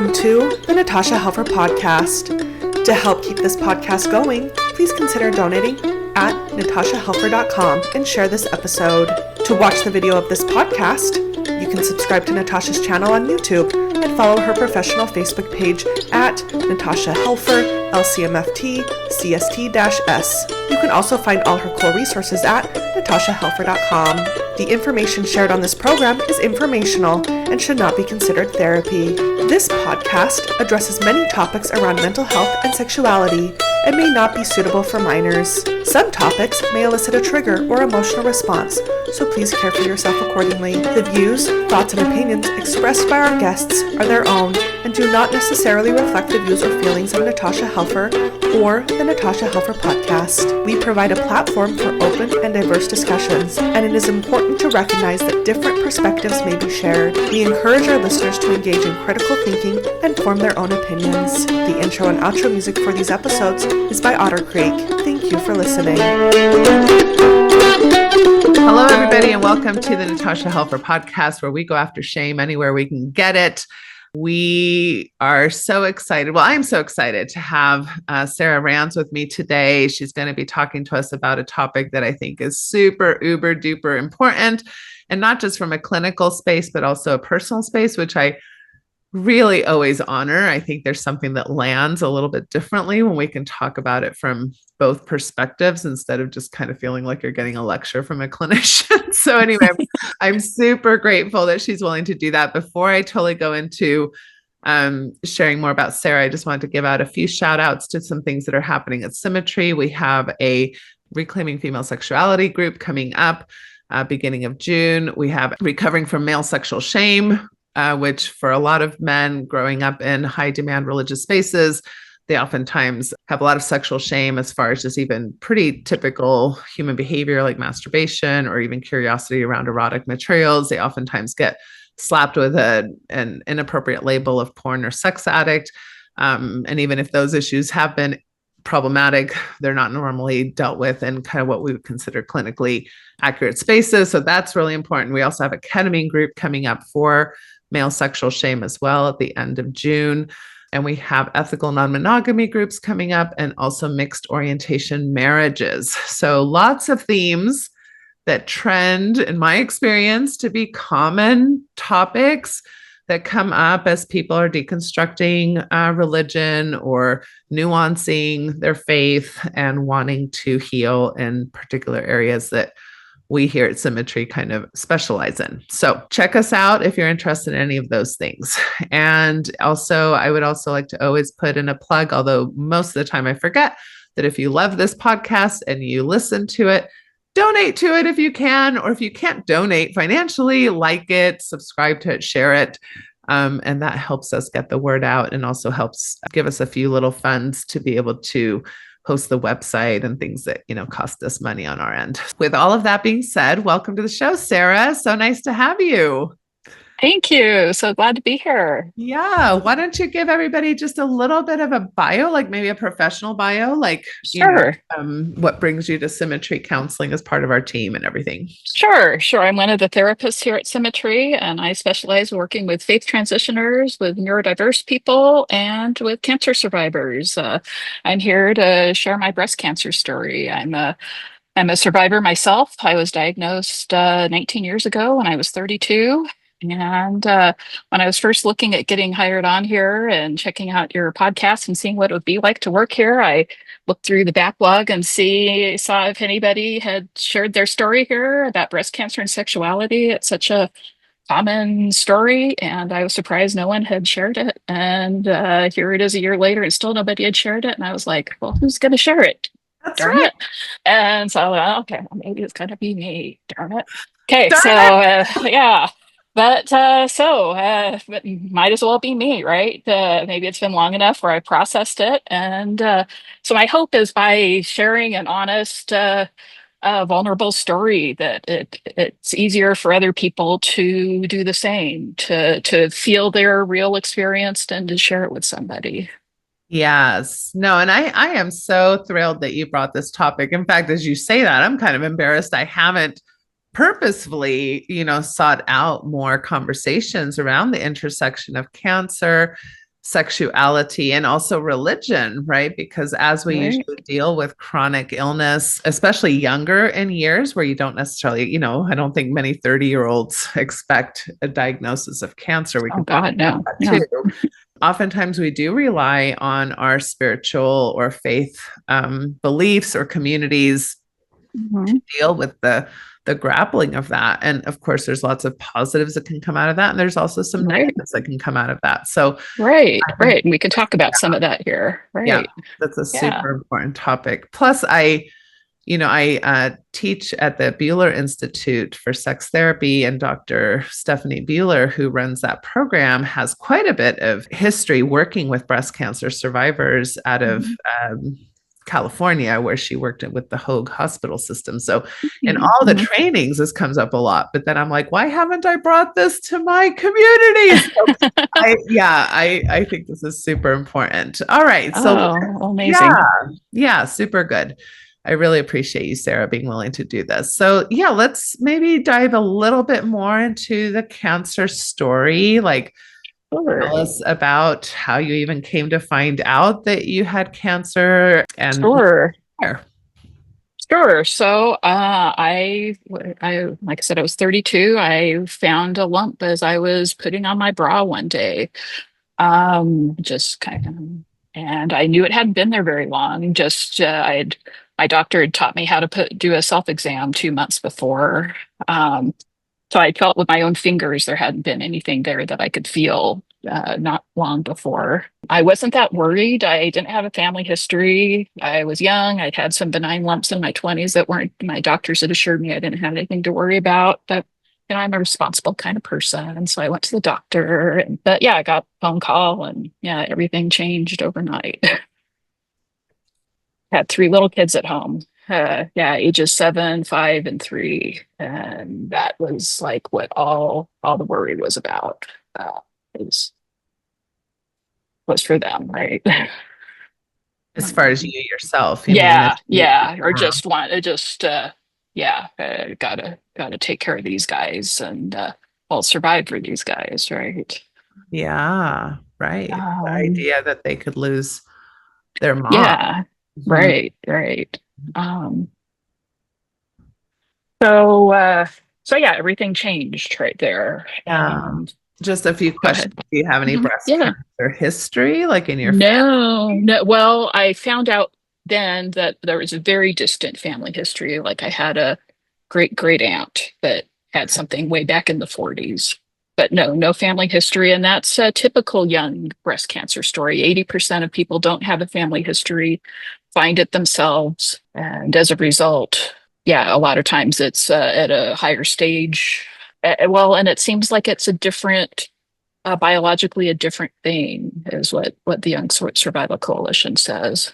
Welcome to the Natasha Helfer Podcast. To help keep this podcast going, please consider donating at natashahelfer.com and share this episode. To watch the video of this podcast, you can subscribe to Natasha's channel on YouTube and follow her professional Facebook page at Natasha Helfer, LCMFT, CST-S. You can also find all her cool resources at natashahelfer.com. The information shared on this program is informational and should not be considered therapy. This podcast addresses many topics around mental health and sexuality and may not be suitable for minors. Some topics may elicit a trigger or emotional response, so please care for yourself accordingly. The views, thoughts, and opinions expressed by our guests are their own and do not necessarily reflect the views or feelings of Natasha Helfer or the Natasha Helfer Podcast. We provide a platform for open and diverse discussions, and it is important to recognize that different perspectives may be shared. We encourage our listeners to engage in critical thinking and form their own opinions. The intro and outro music for these episodes is by Otter Creek. Thank you for listening. Hello, everybody, and welcome to the Natasha Helfer Podcast, where we go after shame anywhere we can get it. We are so excited. Well, I'm so excited to have Sara Rands with me today. She's going to be talking to us about a topic that I think is super, uber, duper important, and not just from a clinical space, but also a personal space, which I really always honor. I think there's something that lands a little bit differently when we can talk about it from both perspectives instead of just kind of feeling like you're getting a lecture from a clinician. So anyway, I'm super grateful that she's willing to do that. Before I totally go into sharing more about Sara, I just wanted to give out a few shout outs to some things that are happening at Symmetry. We have a Reclaiming Female Sexuality group coming up beginning of June. We have Recovering from Male Sexual Shame, which for a lot of men growing up in high demand religious spaces, they oftentimes have a lot of sexual shame as far as just even pretty typical human behavior like masturbation or even curiosity around erotic materials. They oftentimes get slapped with an inappropriate label of porn or sex addict. And even if those issues have been problematic, they're not normally dealt with in kind of what we would consider clinically accurate spaces. So that's really important. We also have a ketamine group coming up for male sexual shame as well at the end of June. And we have ethical non-monogamy groups coming up and also mixed orientation marriages. So lots of themes that trend, in my experience, to be common topics that come up as people are deconstructing religion or nuancing their faith and wanting to heal in particular areas that we here at Symmetry kind of specialize in. So check us out if you're interested in any of those things. And also, I would also like to always put in a plug, although most of the time I forget, that if you love this podcast and you listen to it, donate to it if you can, or if you can't donate financially, like it, subscribe to it, share it. And that helps us get the word out and also helps give us a few little funds to be able to host the website and things that, cost us money on our end. With all of that being said, welcome to the show, Sara. So nice to have you. Thank you. So glad to be here. Yeah. Why don't you give everybody just a little bit of a bio, like maybe a professional bio, like Sure. What brings you to Symmetry Counseling as part of our team and everything? Sure. I'm one of the therapists here at Symmetry, and I specialize working with faith transitioners, with neurodiverse people, and with cancer survivors. I'm here to share my breast cancer story. I'm a survivor myself. I was diagnosed 19 years ago when I was 32. And when I was first looking at getting hired on here and checking out your podcast and seeing what it would be like to work here, I looked through the backlog and saw if anybody had shared their story here about breast cancer and sexuality. It's such a common story, and I was surprised no one had shared it. And here it is a year later, and still nobody had shared it. And I was like, well, who's going to share it? That's Darn right. it. And so, okay, maybe it's going to be me. Darn it. Okay, yeah. But might as well be me, right? Maybe it's been long enough where I processed it. And so my hope is by sharing an honest, vulnerable story that it's easier for other people to do the same, to feel their real experience and to share it with somebody. Yes. No, and I am so thrilled that you brought this topic. In fact, as you say that, I'm kind of embarrassed I haven't purposefully, sought out more conversations around the intersection of cancer, sexuality, and also religion, right? Because as we usually deal with chronic illness, especially younger in years where you don't necessarily, I don't think many 30-year-olds expect a diagnosis of cancer. We can talk about that too. Oftentimes we do rely on our spiritual or faith beliefs or communities to deal with the grappling of that. And of course, there's lots of positives that can come out of that. And there's also some negatives that can come out of that. So, right. And we can talk about some of that here. Right. Yeah, that's a super important topic. Plus, I teach at the Buehler Institute for Sex Therapy, and Dr. Stephanie Buehler, who runs that program, has quite a bit of history working with breast cancer survivors out of California, where she worked with the Hoag hospital system. So in all the trainings, this comes up a lot, but then I'm like, why haven't I brought this to my community? So I think this is super important. All right. So amazing. Yeah, super good. I really appreciate you, Sara, being willing to do this. So let's maybe dive a little bit more into the cancer story. Tell us about how you even came to find out that you had cancer. And Sure. So I, like I said, I was 32. I found a lump as I was putting on my bra one day. Just kind of, and I knew it hadn't been there very long. My doctor had taught me how to do a self-exam 2 months before. So I felt with my own fingers there hadn't been anything there that I could feel not long before. I wasn't that worried. I didn't have a family history. I was young. I'd had some benign lumps in my 20s that weren't, my doctors had assured me I didn't have anything to worry about. But I'm a responsible kind of person. And so I went to the doctor. I got a phone call and everything changed overnight. Had 3 little kids at home. Ages 7, 5, and 3. And that was like what all the worry was about. Was for them, right? As far as you yourself. Gotta take care of these guys and survive for these guys, right? Yeah, right. The idea that they could lose their mom. Yeah, right. Everything changed right there. Just a few questions. Do you have any breast cancer history, in your family? No. Well, I found out then that there was a very distant family history. Like I had a great aunt that had something way back in the 40s, but no family history. And that's a typical young breast cancer story. 80% of people don't have a family history, find it themselves. And as a result, a lot of times it's at a higher stage. And it seems like it's a different, biologically a different thing, is what the Young Survival Coalition says,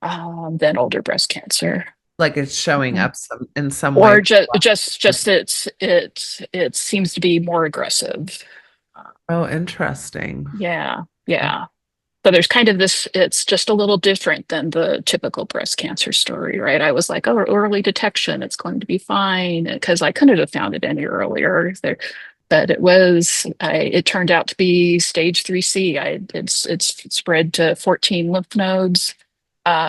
than older breast cancer. Like it's showing up in some way, or just it seems to be more aggressive. Oh, interesting. Yeah. So there's kind of this, it's just a little different than the typical breast cancer story, right? I was like, early detection, it's going to be fine, because I couldn't have found it any earlier there. But it turned out to be stage 3C. It's spread to 14 lymph nodes.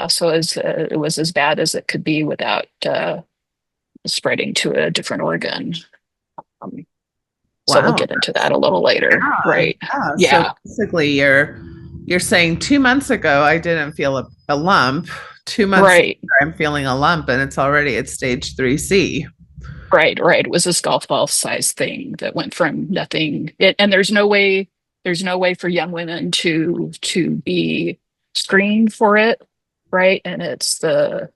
So it was as bad as it could be without spreading to a different organ. So we'll get into that a little later, right? So basically, you're saying 2 months ago I didn't feel a lump. 2 months later, I'm feeling a lump, and it's already at stage 3C. Right. It was a golf ball size thing that went from nothing. And there's no way for young women to be screened for it, right? And it's when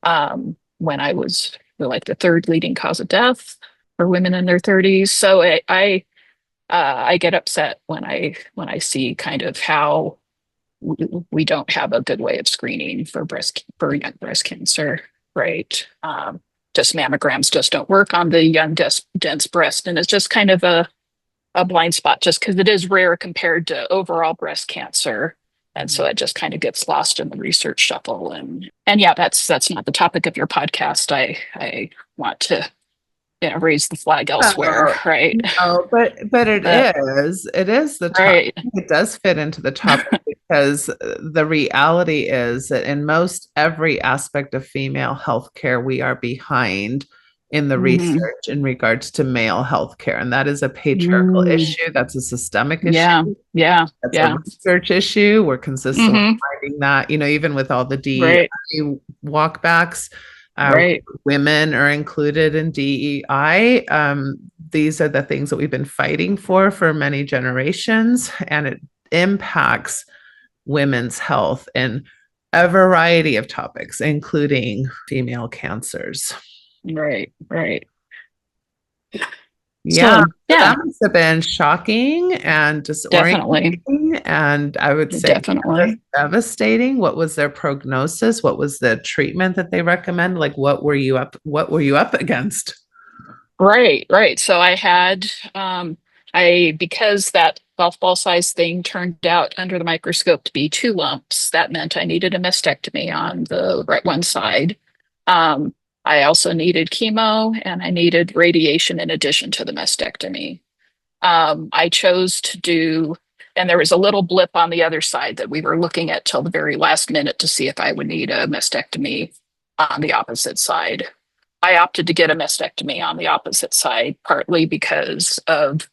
I was the third leading cause of death for women in their 30s. So I get upset when I see kind of how we don't have a good way of screening for young breast cancer, right? Just mammograms just don't work on the young dense breast, and it's just kind of a blind spot, just because it is rare compared to overall breast cancer, and so it just kind of gets lost in the research shuffle. And that's not the topic of your podcast. I want to raise the flag elsewhere, Oh, right? no, but it is the top. Right. It does fit into the topic because the reality is that in most every aspect of female healthcare, we are behind in the Hmm. research in regards to male healthcare, and that is a patriarchal Mm. issue. That's a systemic issue. Yeah. Yeah. That's a Yeah. research issue. We're consistently Hmm. finding that, even with all the Right. DEI walkbacks, uh, Right. women are included in DEI. These are the things that we've been fighting for many generations, and it impacts women's health in a variety of topics, including female cancers. Right. Right. Yeah, So so yeah, that must have been shocking and definitely. disorienting, and I would say just Definitely. devastating. What was their prognosis? What was the treatment that they recommend? Like, what were you up against? Right, right. So because that golf ball size thing turned out under the microscope to be two lumps, that meant I needed a mastectomy on the right one side. Um, I also needed chemo and I needed radiation in addition to the mastectomy. I chose to do, and there was a little blip on the other side that we were looking at till the very last minute to see if I would need a mastectomy on the opposite side. I opted to get a mastectomy on the opposite side, partly because of,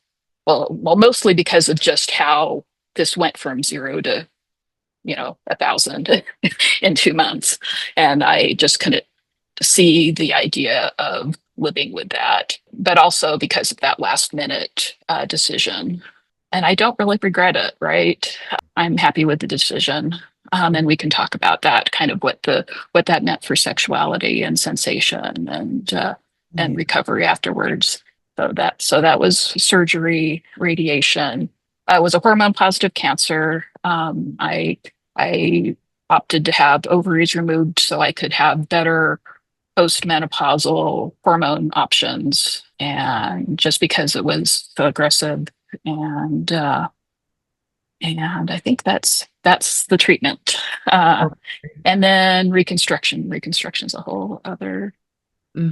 mostly because of just how this went from zero to, 1,000 in 2 months. And I just couldn't see the idea of living with that, but also because of that last minute decision. And I don't really regret it, right? I'm happy with the decision. And we can talk about that kind of what that meant for sexuality and sensation and Yeah. recovery afterwards. So that was surgery, radiation. It was a hormone positive cancer. I opted to have ovaries removed so I could have better postmenopausal hormone options, and just because it was so aggressive, and and I think that's the treatment. And then reconstruction. Reconstruction's a whole other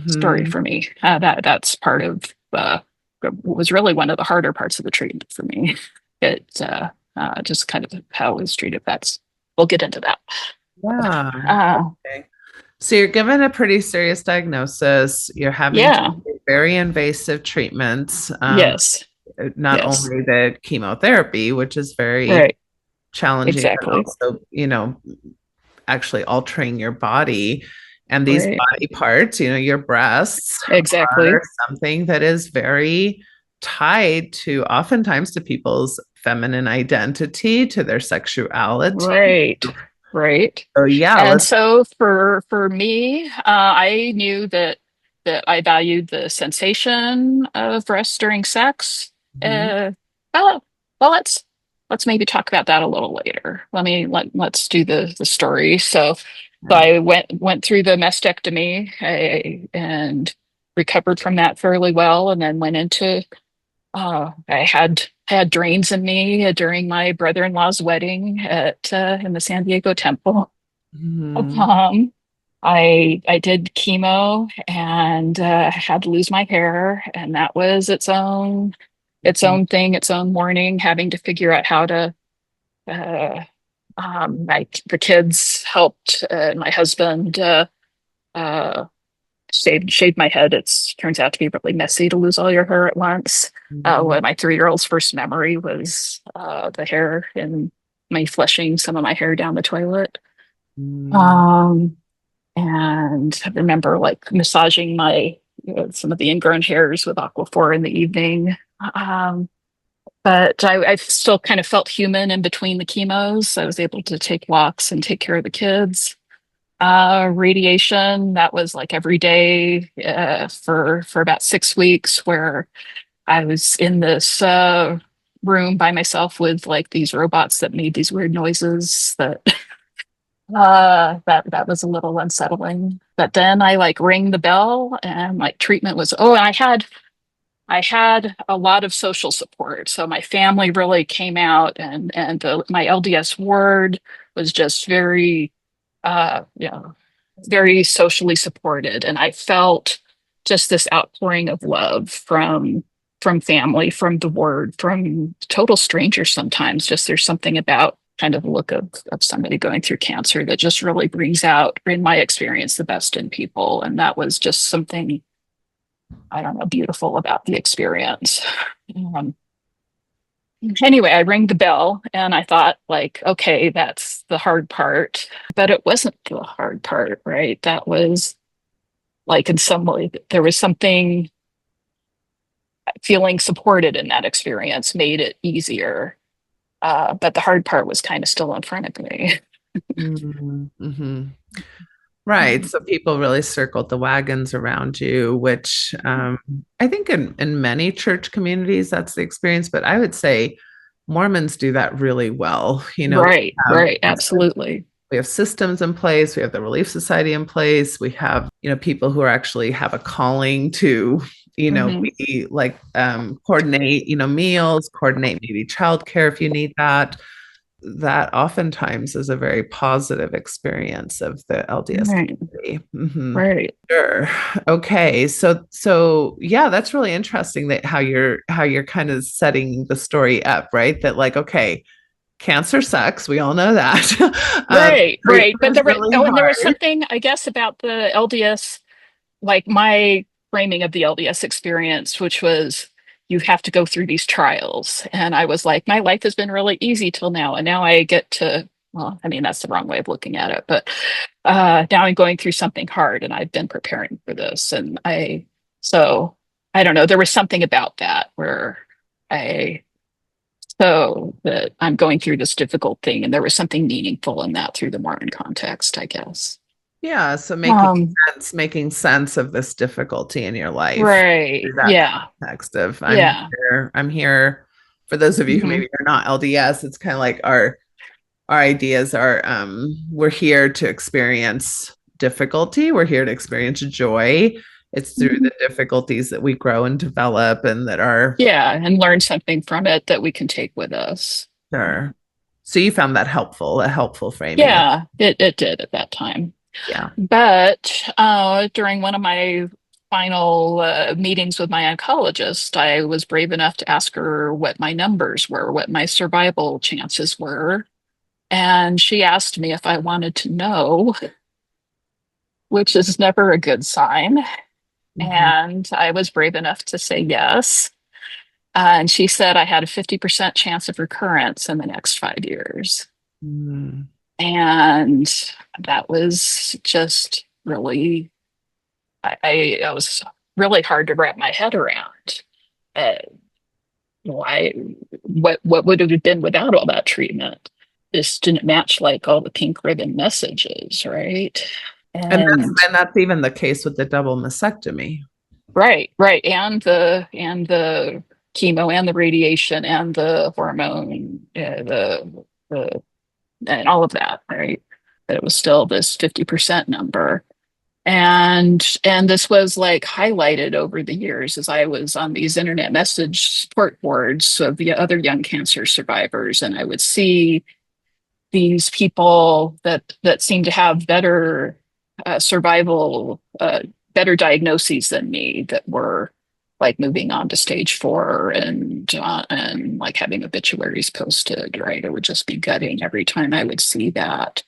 story Mm-hmm. for me. That's part of was really one of the harder parts of the treatment for me. It just kind of how it was treated. We'll get into that. Yeah. Uh, Okay. So you're given a pretty serious diagnosis. You're having to yeah. do very invasive treatments. Yes. Not Yes. only the chemotherapy, which is very Right. challenging, but Exactly. also, actually altering your body and these Right. body parts, your breasts are Exactly. something that is very tied to oftentimes to people's feminine identity, to their sexuality. Right. Right. So yeah, And let's. so for me, I knew that I valued the sensation of rest during sex. Mhm. Well, well, let's maybe talk about that a little later. Let's do the story. So I went through the mastectomy and recovered from that fairly well, and then went into I had drains in me during my brother-in-law's wedding at in the San Diego Temple. Mhm. Um, I did chemo and had to lose my hair, and that was its own thing, its own mourning, having to figure out how to. Uh, the kids helped, and my husband uh, shaved my head. It turns out to be really messy to lose all your hair at once. Mhm. My 3-year-old's first memory was the hair and me flushing some of my hair down the toilet. Mhm. Um, and I remember like massaging my some of the ingrown hairs with Aquaphor in the evening. Um, but I still kind of felt human in between the chemos. I was able to take walks and take care of the kids. Radiation, that was like every day for about 6 weeks, where I was in this room by myself with like these robots that made these weird noises that was a little unsettling. But then I like rang the bell and like treatment was, and I had a lot of social support. So my family really came out, and my LDS ward was just very very socially supported, and I felt just this outpouring of love from family, from the word, from total strangers sometimes. Just there's something about kind of the look of somebody going through cancer that just really brings out, in my experience, the best in people. And that was just something, I don't know, beautiful about the experience. Um, anyway, I rang the bell and I thought, like, okay, that's the hard part. But it wasn't the hard part, right? That was like, in some way, there was something, feeling supported in that experience made it easier. But the hard part was kind of still in front of me. Mm-hmm. Right. So people really circled the wagons around you, which I think in many church communities, that's the experience. But I would say Mormons do that really well. Right, right, absolutely. We have systems in place. We have the Relief Society in place. We have, people who are actually have a calling to, be like coordinate, meals, coordinate maybe childcare if you need that. That oftentimes is a very positive experience of the LDS community. Mm-hmm. Right. Sure. Okay. So yeah, that's really interesting that how you're kind of setting the story up, right? That like, okay, cancer sucks. We all know that. Right. But there was hard. something, I guess, about the LDS, like my framing of the LDS experience, which was, you have to go through these trials. And I was like, my life has been really easy till now. And now I get to, well, I mean, that's the wrong way of looking at it, but now I'm going through something hard and I've been preparing for this. And so I don't know, there was something about that where so that I'm going through this difficult thing. And there was something meaningful in that through the Mormon context, I guess. Yeah. So making sense of this difficulty in your life. Right. Yeah. Context of I'm here. For those of you who maybe are not LDS, it's kind of like our ideas are, we're here to experience difficulty. We're here to experience joy. It's through the difficulties that we grow and develop and that are. Yeah. And learn something from it that we can take with us. Sure. So you found that a helpful framing. Yeah, it did at that time. Yeah. But during one of my final meetings with my oncologist, I was brave enough to ask her what my numbers were, what my survival chances were. And she asked me if I wanted to know, which is never a good sign. And I was brave enough to say yes. And she said I had a 50% chance of recurrence in the next 5 years. And that was just really, I was really hard to wrap my head around. Why, what would it have been without all that treatment? This didn't match like all the pink ribbon messages, right? And that's even the case with the double mastectomy. Right. And the chemo and the radiation and the hormone, and all of that, right? But it was still this 50% number. And this was like highlighted over the years as I was on these internet message support boards of the other young cancer survivors. And I would see these people that seemed to have better survival, better diagnoses than me, that were like moving on to stage 4 and like having obituaries posted, right? It would just be gutting every time I would see that,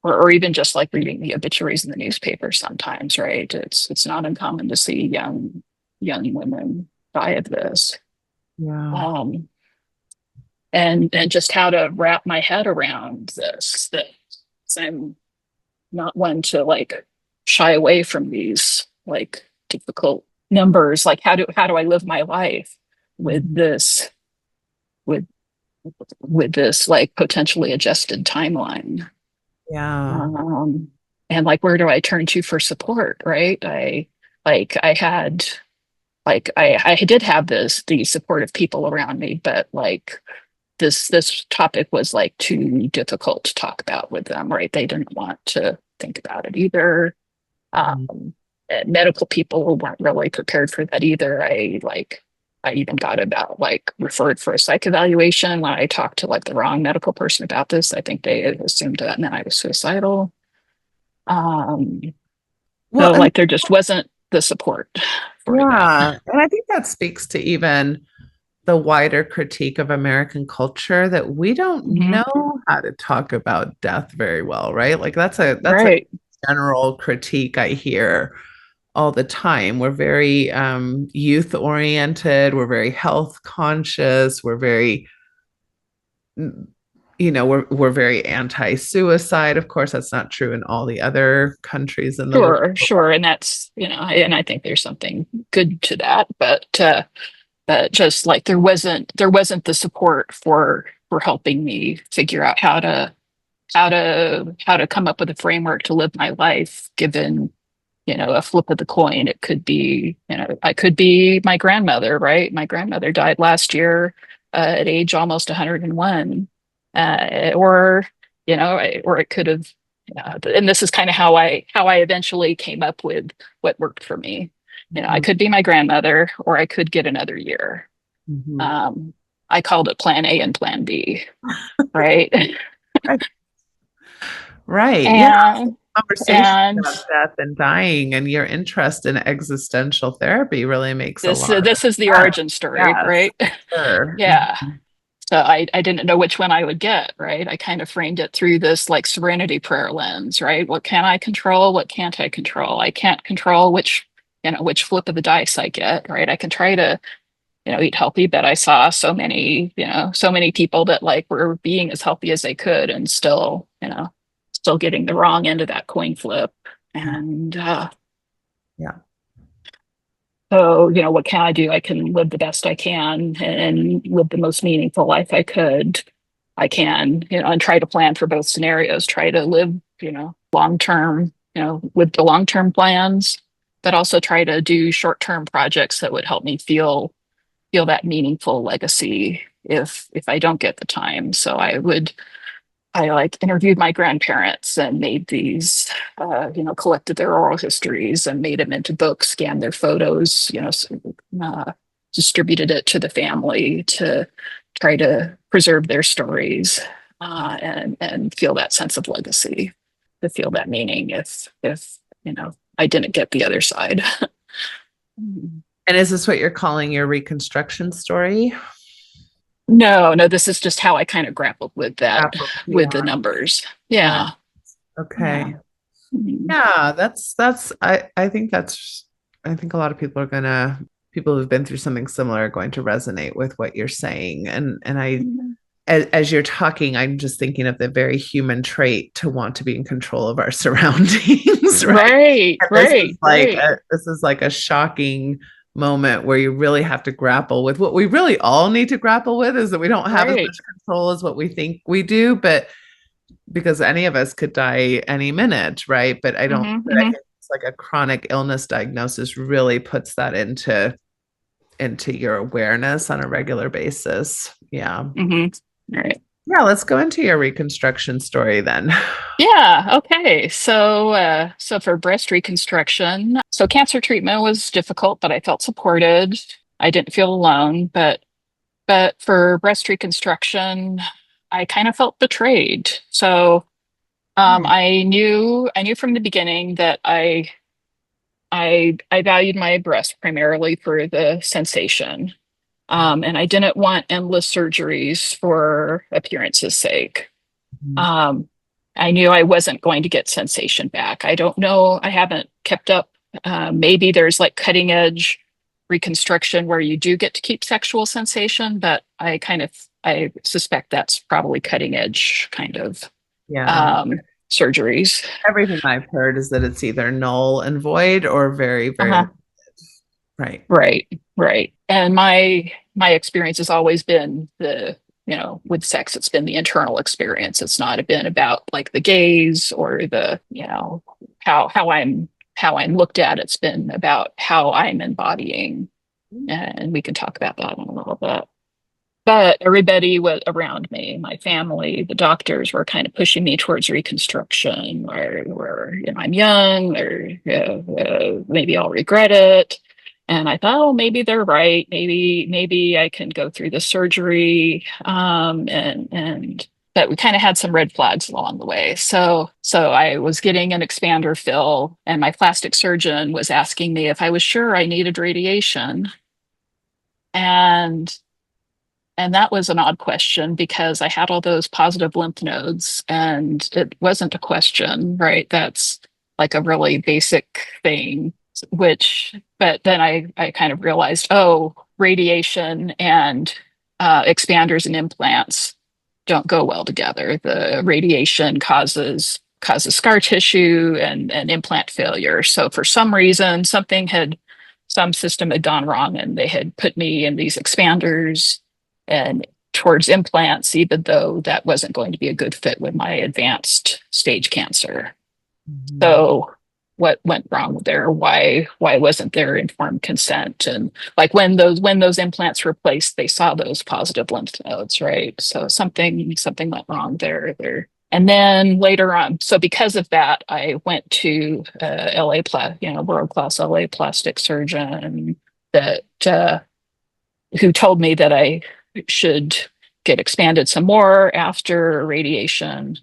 or even just like reading the obituaries in the newspaper sometimes, right? It's not uncommon to see young women die of this. Yeah. And just how to wrap my head around this, that I'm not one to like shy away from these like difficult numbers. Like how do I live my life with this like potentially adjusted timeline? Yeah. And like, where do I turn to for support? Right. I did have these supportive people around me, but like this topic was like too difficult to talk about with them, right? They didn't want to think about it either. Medical people weren't really prepared for that either. I even got about like referred for a psych evaluation when I talked to like the wrong medical person about this. I think they assumed that meant I was suicidal. So like there just wasn't the support for that. Yeah. And I think that speaks to even the wider critique of American culture that we don't Mhm. know how to talk about death very well, right? Like that's a Right. general critique I hear all the time. We're very youth oriented, we're very health conscious, we're very we're very anti-suicide. Of course, that's not true in all the other countries in the world. Sure. And that's, and I think there's something good to that, but just like there wasn't the support for helping me figure out how to come up with a framework to live my life given, a flip of the coin. It could be, I could be my grandmother, right? My grandmother died last year at age almost 101. Or, or it could have, and this is kind of how I eventually came up with what worked for me. I could be my grandmother, or I could get another year. Mhm. I called it Plan A and Plan B, right? Right. Right. Yeah. And Conversation and about death and dying and your interest in existential therapy really makes a this lot of this is the sense. origin story, Yes, right? sure. Yeah. So I didn't know which one I would get, right? I kind of framed it through this like serenity prayer lens, right? What can I control? What can't I control? I can't control which flip of the dice I get, right? I can try to, eat healthy, but I saw so many people that like were being as healthy as they could and still getting the wrong end of that coin flip. And Yeah. so, what can I do? I can live the best I can and live the most meaningful life I could. I can, and try to plan for both scenarios, try to live, long term, with the long term plans, but also try to do short term projects that would help me feel that meaningful legacy if I don't get the time. So I like interviewed my grandparents and made these, collected their oral histories and made them into books, scanned their photos, distributed it to the family to try to preserve their stories, and feel that sense of legacy, to feel that meaning if I didn't get the other side. And is this what you're calling your reconstruction story? No, no, this is just how I kind of grappled with that, with the Yeah. numbers. Right. Yeah. Yeah. Okay. Mhm. Yeah, I think a lot of people who've been through something similar are going to resonate with what you're saying. And as you're talking, I'm just thinking of the very human trait to want to be in control of our surroundings, right? Right, And right, right, this is like a shocking moment where you really have to grapple with what we really all need to grapple with is that we don't have as right. much control as what we think we do, but because any of us could die any minute, right? But I Hmm. think it's like a chronic illness diagnosis really puts that into your awareness on a regular basis. Yeah. Hmm. Right. Yeah, let's go into your reconstruction story then. Yeah. Okay. So for breast reconstruction, so cancer treatment was difficult, but I felt supported. I didn't feel alone, but for breast reconstruction, I kind of felt betrayed. So I knew from the beginning that I valued my breast primarily for the sensation. And I didn't want endless surgeries for appearance's sake. Um, I knew I wasn't going to get sensation back. I don't know. I haven't kept up. Maybe there's like cutting edge reconstruction where you do get to keep sexual sensation, but I suspect that's probably cutting edge kind of Yeah. um, surgeries. Everything I've heard is that it's either null and void or very, very Uh-huh. right. Right, right. And my experience has always been with sex, it's been the internal experience. It's not been about like the gaze or the, how I'm looked at. It's been about how I'm embodying. And we can talk about that in a little bit. But everybody was around me, my family, the doctors were kind of pushing me towards reconstruction, where I'm young, or maybe I'll regret it. And I thought, oh, maybe they're right. Maybe I can go through the surgery. And we kind of had some red flags along the way. So I was getting an expander fill, and my plastic surgeon was asking me if I was sure I needed radiation. And that was an odd question because I had all those positive lymph nodes, and it wasn't a question, right? That's like a really basic thing, but then I kind of realized, oh, radiation and expanders and implants don't go well together. The radiation causes scar tissue and implant failure. So for some reason, some system had gone wrong, and they had put me in these expanders and towards implants, even though that wasn't going to be a good fit with my advanced stage cancer. Mm-hmm. So what went wrong there? Why wasn't there informed consent? And like when those implants were placed, they saw those positive lymph nodes, right? So something went wrong there. And then later on, so because of that, I went to world-class LA plastic surgeon who told me that I should get expanded some more after radiation,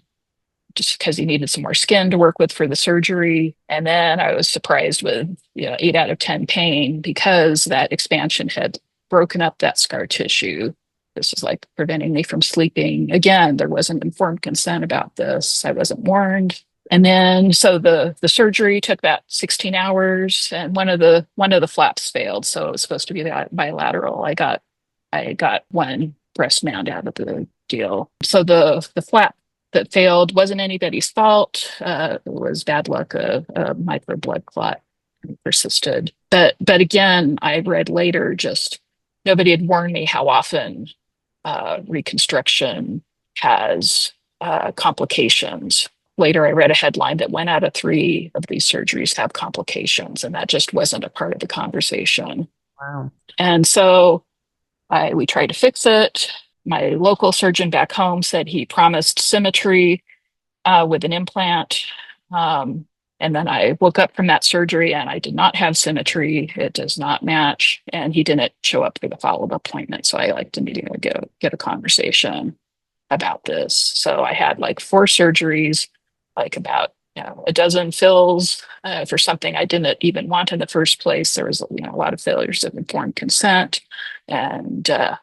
just because he needed some more skin to work with for the surgery. And then I was surprised with 8 out of 10 pain because that expansion had broken up that scar tissue. This was like preventing me from sleeping. Again, there wasn't informed consent about this. I wasn't warned. And then so the surgery took about 16 hours, and one of the flaps failed. So it was supposed to be bilateral. I got one breast mound out of the deal. So the flap that failed wasn't anybody's fault. It was bad luck. A micro blood clot persisted. But again, I read later, just nobody had warned me how often reconstruction has complications. Later, I read a headline that 1 out of 3 of these surgeries have complications, and that just wasn't a part of the conversation. Wow. And so we tried to fix it. My local surgeon back home said he promised symmetry with an implant. And then I woke up from that surgery and I did not have symmetry. It does not match. And he didn't show up for the follow-up appointment. So I like to immediately get a conversation about this. So I had like 4 surgeries, like about a dozen fills for something I didn't even want in the first place. There was a lot of failures of informed consent. And I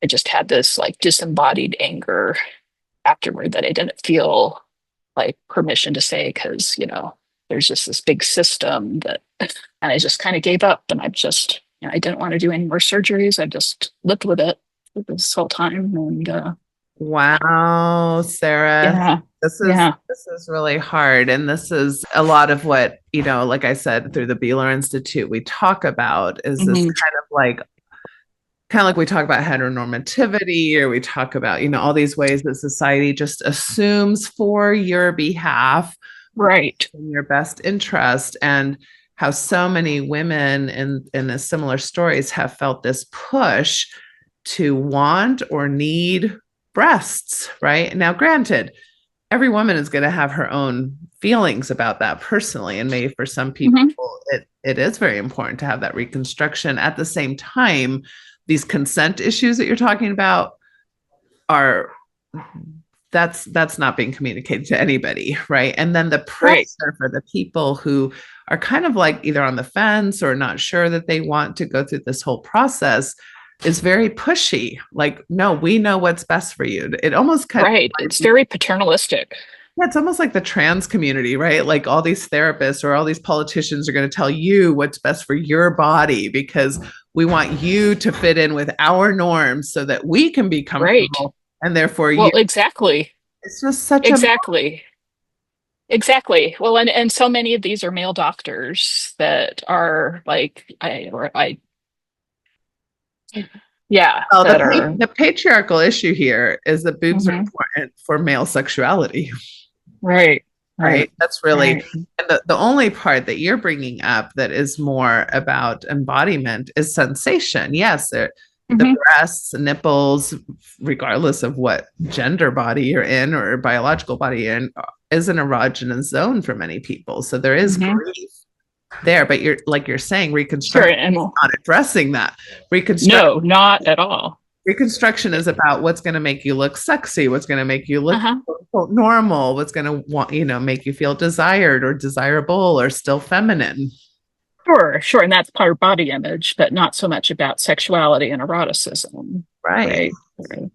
just had this like disembodied anger afterward that I didn't feel like permission to say, because there's just this big system and I just kind of gave up, and I just I didn't want to do any more surgeries. I just lived with it this whole time. And wow, Sara, this is really hard, and this is a lot of what like I said, through the Beeler Institute we talk about is this kind of like we talk about heteronormativity, or we talk about, all these ways that society just assumes for your behalf, right, in your best interest, and how so many women in the similar stories have felt this push to want or need breasts, right? Now, granted, every woman is going to have her own feelings about that personally, and maybe for some people, it is very important to have that reconstruction. At the same time, these consent issues that you're talking about that's not being communicated to anybody, right? And then the pressure for the people who are kind of like either on the fence or not sure that they want to go through this whole process is very pushy. Like, no, we know what's best for you. It almost kind of it's very paternalistic. Yeah, it's almost like the trans community, right? Like all these therapists or all these politicians are going to tell you what's best for your body because we want you to fit in with our norms so that we can be comfortable. Right. And therefore, exactly. It's just such Exactly. Well, and so many of these are male doctors that are like, yeah. Oh, the patriarchal issue here is that boobs are important for male sexuality. Right. That's really, and the only part that you're bringing up that is more about embodiment is sensation. Yes, the breasts, nipples, regardless of what gender body you're in or biological body you're in, is an erogenous zone for many people. So there is grief there, but you're saying reconstruction is not addressing that. No, not at all. Reconstruction is about what's going to make you look sexy, what's going to make you look Uh-huh. normal, what's going to make you feel desired or desirable or still feminine. Sure, sure. And that's part of body image, but not so much about sexuality and eroticism. Right. Right. Right.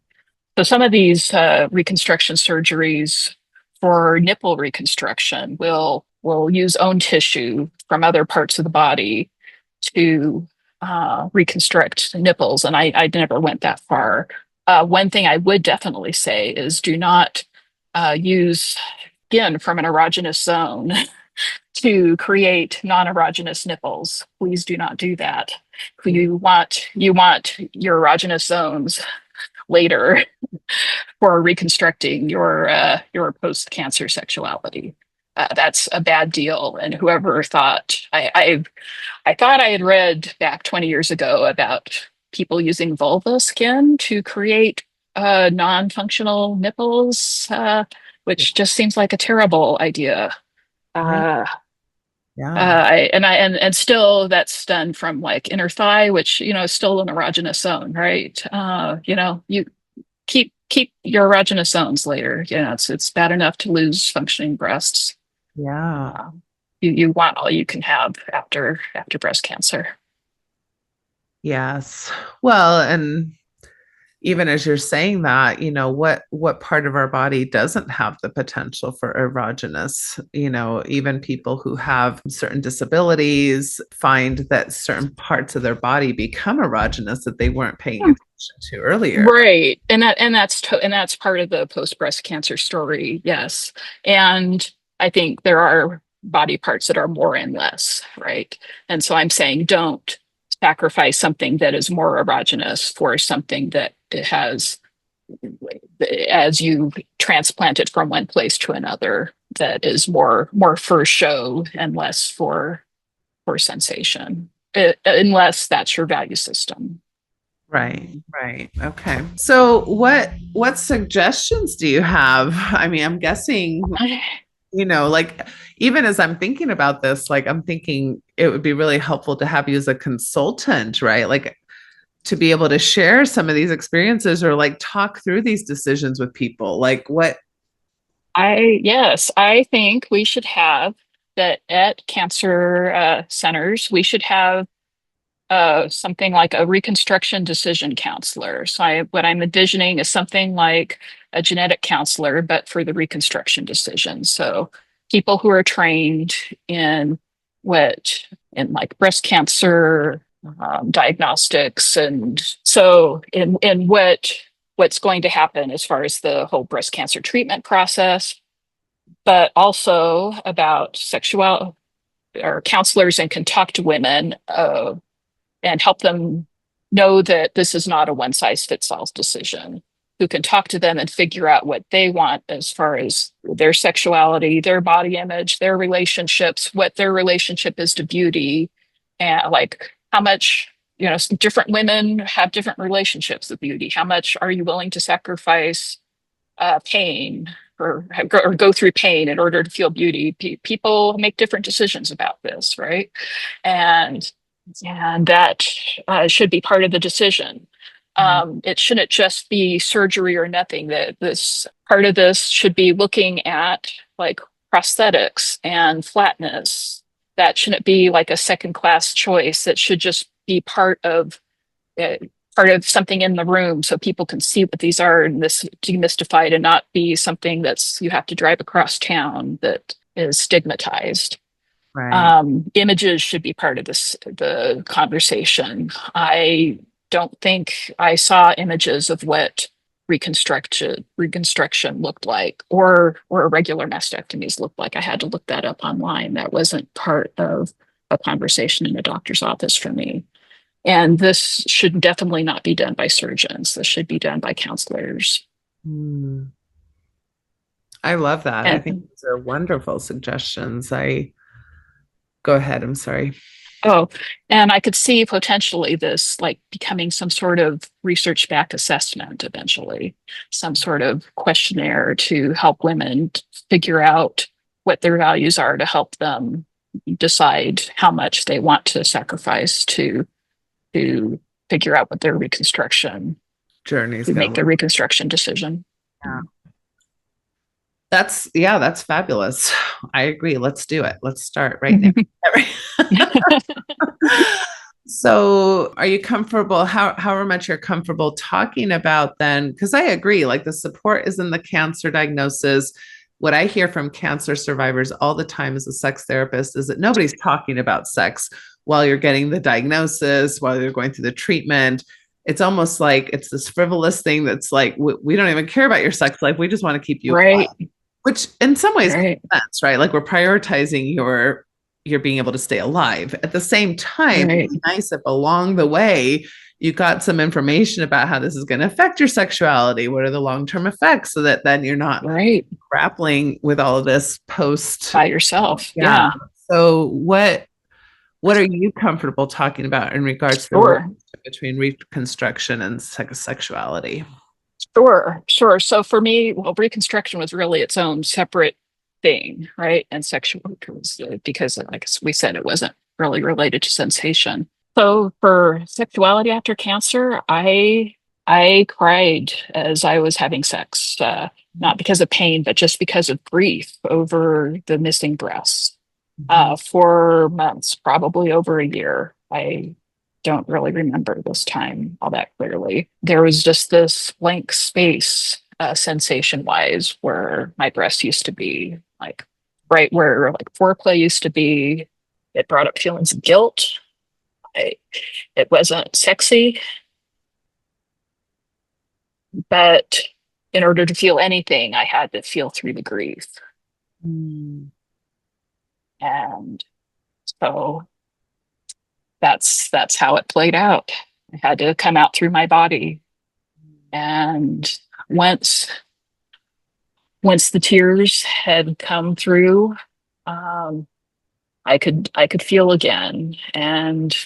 So some of these reconstruction surgeries for nipple reconstruction will use own tissue from other parts of the body to reconstruct nipples, and I never went that far. One thing I would definitely say is do not use skin from an erogenous zone to create non-erogenous nipples. Please do not do that. You want your erogenous zones later for reconstructing your post-cancer sexuality. That's a bad deal. And whoever thought I thought I had read back 20 years ago about people using vulva skin to create non-functional nipples, which just seems like a terrible idea. Right. Uh, Yeah. and still that's done from like inner thigh, which is still an erogenous zone, right? You keep your erogenous zones later. It's bad enough to lose functioning breasts. Yeah. You want all you can have after breast cancer. Yes. Well, and even as you're saying that, what part of our body doesn't have the potential for erogenous? Even people who have certain disabilities find that certain parts of their body become erogenous that they weren't paying attention to earlier. Right. And that's part of the post breast cancer story. Yes. And I think there are body parts that are more and less, right? And so I'm saying don't sacrifice something that is more erogenous for something that it has, as you transplant it from one place to another, that is more for show and less for sensation, unless that's your value system. Right, right. Okay. So what suggestions do you have? I mean, I'm guessing, like even as I'm thinking about this, like I'm thinking it would be really helpful to have you as a consultant, right? Like to be able to share some of these experiences or like talk through these decisions with people. Like what? Yes, I think we should have that at cancer centers. We should have something like a reconstruction decision counselor. So what I'm envisioning is something like a genetic counselor, but for the reconstruction decision. So people who are trained in in like breast cancer diagnostics, and so in what's going to happen as far as the whole breast cancer treatment process, but also about sexual or counselors and can talk to women and help them know that this is not a one size fits all decision, who can talk to them and figure out what they want as far as their sexuality, their body image, their relationships, what their relationship is to beauty, and like how much, different women have different relationships with beauty. How much are you willing to sacrifice pain or go through pain in order to feel beauty? People make different decisions about this, right? And that should be part of the decision. It shouldn't just be surgery or nothing. That this part of this should be looking at like prosthetics and flatness. That shouldn't be like a second class choice. That should just be uh, part of something in the room so people can see what these are and this demystified, and not be something that's you have to drive across town that is stigmatized. Right. Images should be part of the conversation. I don't think I saw images of what reconstruction looked like, or regular mastectomies looked like. I had to look that up online. That wasn't part of a conversation in a doctor's office for me. And this should definitely not be done by surgeons. This should be done by counselors. Mm. I love that. I think these are wonderful suggestions. Go ahead. I'm sorry. Oh, and I could see potentially this like becoming some sort of research-backed assessment eventually, some sort of questionnaire to help women figure out what their values are, to help them decide how much they want to sacrifice to figure out what their reconstruction journey is to going make to the look. reconstruction decision. Yeah. That's fabulous. I agree. Let's do it. Let's start right now. So are you comfortable? However much you're comfortable talking about then, because I agree, like the support is in the cancer diagnosis. What I hear from cancer survivors all the time as a sex therapist is that nobody's talking about sex while you're getting the diagnosis, while you're going through the treatment. It's almost like it's this frivolous thing that's like, we don't even care about your sex life. We just want to keep you alive, which in some ways makes sense, right? Like we're prioritizing your being able to stay alive. At the same time, it'd be nice if along the way you got some information about how this is going to affect your sexuality. What are the long-term effects, so that then you're not grappling with all of this post by yourself. Yeah. So what are you comfortable talking about in regards to the relationship between reconstruction and sexuality? Sure. So for me, well, reconstruction was really its own separate thing, right? And sexual, because like we said, it wasn't really related to sensation. So for sexuality after cancer, I cried as I was having sex, not because of pain, but just because of grief over the missing breasts. For months, probably over a year. I don't really remember this time all that clearly. There was just this blank space, sensation wise, where my breast used to be, like right where like foreplay used to be. It brought up feelings of guilt. It wasn't sexy, but in order to feel anything, I had to feel through the grief. And so that's how it played out. I had to come out through my body. And once the tears had come through, I could feel again. And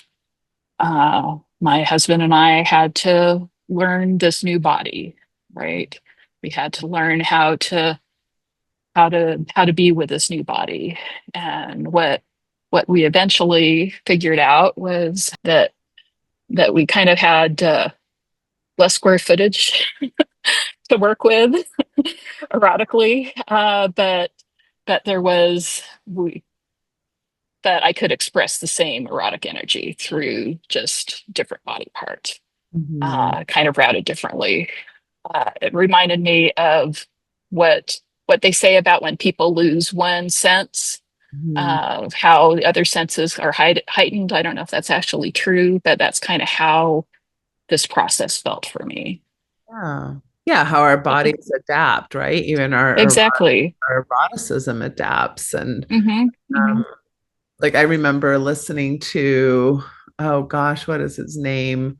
my husband and I had to learn this new body, right? We had to learn how to be with this new body. And what we eventually figured out was that we kind of had less square footage to work with erotically, but there was that I could express the same erotic energy through just different body parts, kind of routed differently. It reminded me of what they say about when people lose one sense, of how the other senses are heightened. I don't know if that's actually true, but that's kind of how this process felt for me. Yeah, how our bodies adapt, right? Even our eroticism adapts. And like I remember listening to, oh gosh, what is his name?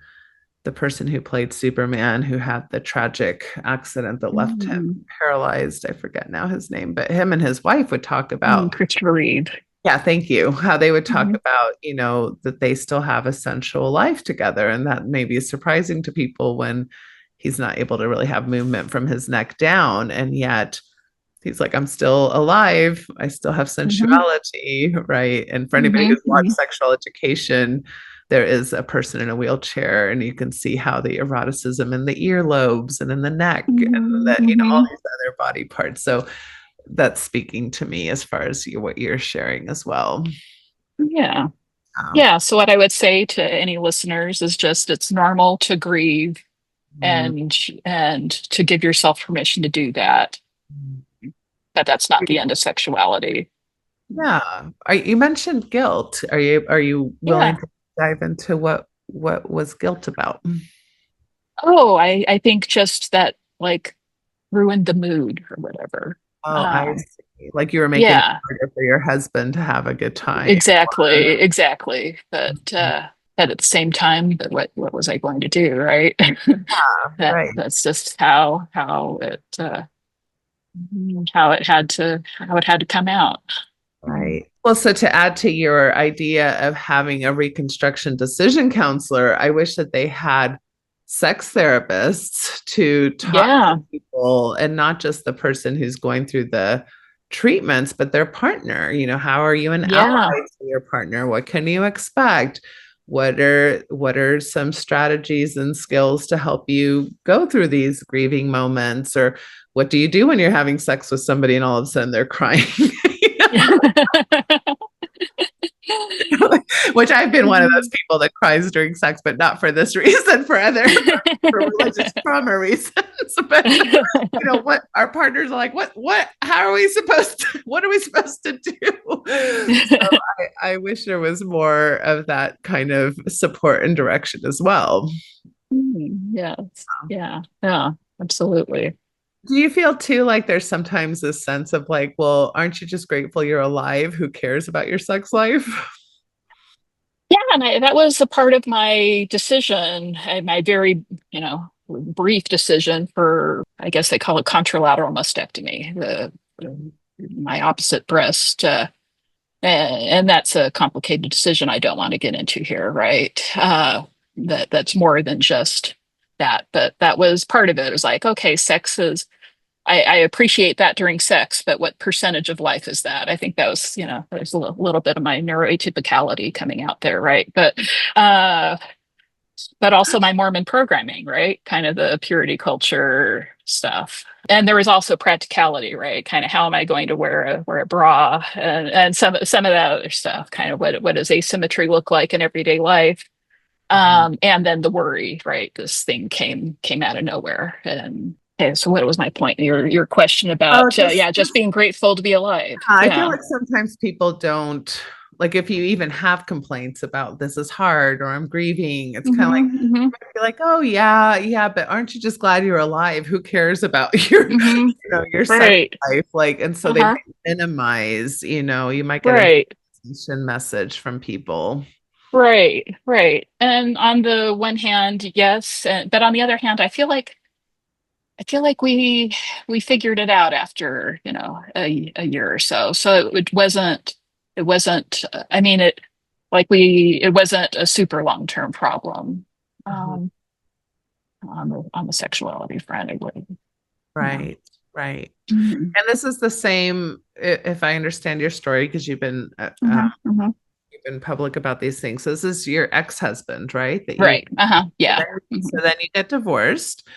The person who played Superman, who had the tragic accident that left him paralyzed. I forget now his name, but him and his wife would talk about Christopher Reeve. Yeah, thank you. How they would talk about, that they still have a sensual life together. And that maybe is surprising to people when he's not able to really have movement from his neck down. And yet he's like, I'm still alive. I still have sensuality, right? And for anybody who's watched Sexual Education, there is a person in a wheelchair, and you can see how the eroticism in the earlobes and in the neck and that, all these other body parts. So that's speaking to me as far as what you're sharing as well. Yeah. So what I would say to any listeners is just, it's normal to grieve and to give yourself permission to do that. But that's not the end of sexuality. Yeah. You mentioned guilt. Are you willing to dive into what was guilt about? Oh, I think just that, like, ruined the mood or whatever. Oh, I see. Like you were making it harder for your husband to have a good time. Exactly. But at the same time, but what was I going to do, right? That's just how it had to come out. Right. Well, so to add to your idea of having a reconstruction decision counselor, I wish that they had sex therapists to talk to people, and not just the person who's going through the treatments, but their partner. How are you an ally to your partner? What can you expect? what are some strategies and skills to help you go through these grieving moments? Or what do you do when you're having sex with somebody and all of a sudden they're crying? Which I've been one of those people that cries during sex, but not for this reason, for religious trauma reasons. But what our partners are like, how are we supposed to, what are we supposed to do? So I wish there was more of that kind of support and direction as well. Yes. Yeah. Yeah, absolutely. Do you feel too like there's sometimes this sense of like, well, aren't you just grateful you're alive? Who cares about your sex life? Yeah, and that was a part of my decision, my very, brief decision for, I guess they call it contralateral mastectomy, my opposite breast. And that's a complicated decision I don't want to get into here, right? That's more than just that, but that was part of it. It was like, okay, sex is, I appreciate that during sex, but what percentage of life is that? I think that was, there's a little bit of my neuroatypicality coming out there, right? But also my Mormon programming, right? Kind of the purity culture stuff. And there was also practicality, right? Kind of how am I going to wear a bra, and some of that other stuff. Kind of what does asymmetry look like in everyday life? And then the worry, right? This thing came out of nowhere. And okay, so what was my point? Your question about just being grateful to be alive. I feel like sometimes people don't, like, if you even have complaints about this is hard or I'm grieving, it's kind of like, you're like, oh yeah, but aren't you just glad you're alive? Who cares about your your sex life? Like, and so they minimize, you might get a message from people. Right. And on the one hand, yes, but on the other hand, I feel like we figured it out after, a year or so. So it wasn't, I mean, it wasn't a super long-term problem on the sexuality front. It would. Right. And this is the same, if I understand your story, because you've been you've been public about these things. So this is your ex-husband, right? Right. Yeah. So then you get divorced.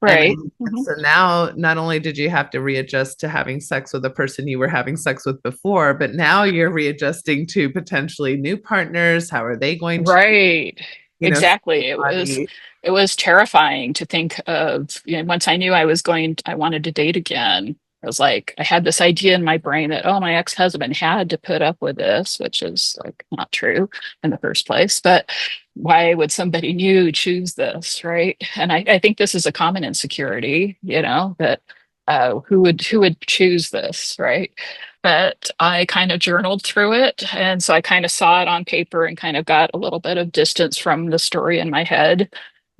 Right. So now not only did you have to readjust to having sex with the person you were having sex with before, but now you're readjusting to potentially new partners. How are they going to? Right. Exactly. It was terrifying to think of, once I knew I wanted to date again. I was like, I had this idea in my brain that, oh, my ex-husband had to put up with this, which is like not true in the first place. But why would somebody new choose this, right? And I think this is a common insecurity, that who would choose this, right? But I kind of journaled through it, and so I kind of saw it on paper and kind of got a little bit of distance from the story in my head.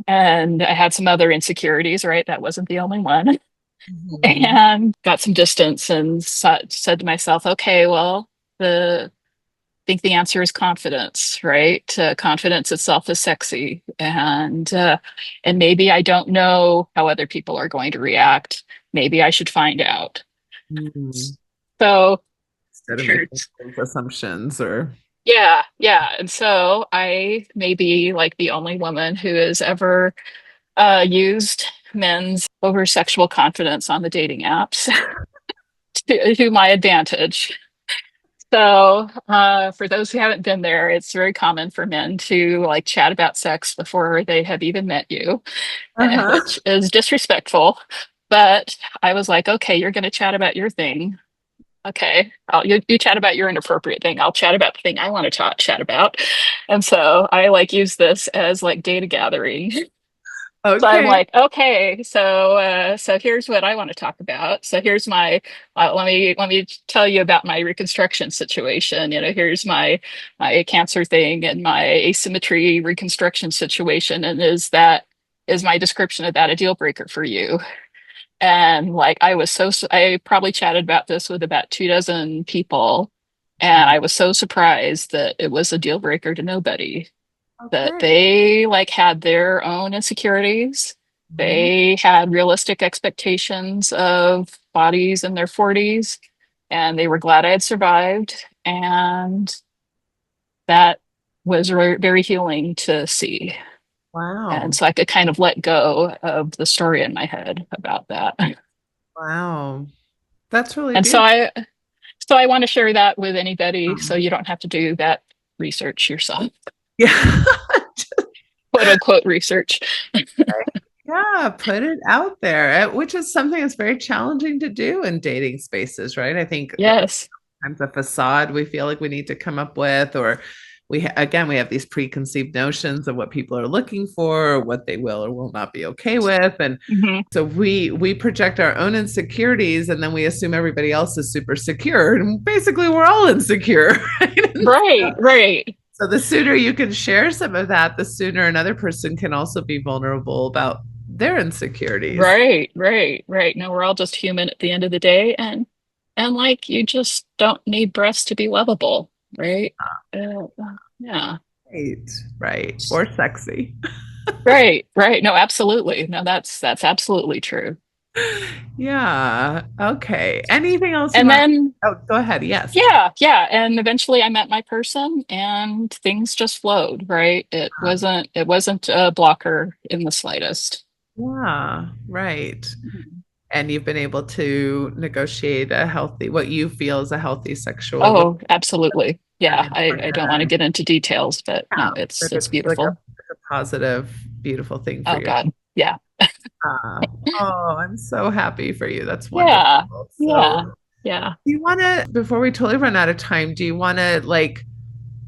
And I had some other insecurities, right? That wasn't the only one. And got some distance and said to myself, okay, well, I think the answer is confidence, right? Confidence itself is sexy, and maybe I don't know how other people are going to react. Maybe I should find out. So instead of making assumptions or yeah. And so I may be like the only woman who has ever used men's over sexual confidence on the dating apps to my advantage. So for those who haven't been there, it's very common for men to like chat about sex before they have even met you, which is disrespectful. But I was like, okay, you're going to chat about your thing. Okay, you chat about your inappropriate thing. I'll chat about the thing I want to chat about. And so I like use this as like data gathering. Okay. So I'm like, okay, so here's what I want to talk about. So here's my let me tell you about my reconstruction situation. Here's my cancer thing and my asymmetry reconstruction situation. And is my description of that a deal breaker for you? And like I probably chatted about this with about 24 people, and I was so surprised that it was a deal breaker to nobody. That they like had their own insecurities. They had realistic expectations of bodies in their 40s, and they were glad I had survived. And that was very healing to see. Wow. And so I could kind of let go of the story in my head about that. Wow. That's really And beautiful. so I want to share that with anybody so you don't have to do that research yourself, Yeah. quote unquote research. Yeah, put it out there, which is something that's very challenging to do in dating spaces, right? I think Yes. sometimes a facade we feel like we need to come up with, or again, we have these preconceived notions of what people are looking for, or what they will or will not be okay with. And Hmm. so we project our own insecurities, and then we assume everybody else is super secure. And basically we're all insecure, right? Right, right. So the sooner you can share some of that, the sooner another person can also be vulnerable about their insecurities. Right, right, right. No, we're all just human at the end of the day, and like you just don't need breasts to be lovable, right? Uh, yeah. Right, right. Or sexy. Right, right. No, absolutely. No, that's absolutely true. Yeah. Okay. Anything else you And want? then Oh, go ahead. Yes. yeah, yeah, and eventually I met my person and things just flowed, right? It wasn't a blocker in the slightest. Yeah. Right. And you've been able to negotiate a healthy, what you feel is a healthy sexual Oh, absolutely. Yeah, relationship I don't want to partner. get into details, but Yeah. no, it's But it's it's like beautiful. a positive, beautiful thing for Oh you. God. Yeah. Oh, I'm so happy for you. That's wonderful. Yeah. Yeah. So, Yeah. do you want to, before we totally run out of time, do you want to like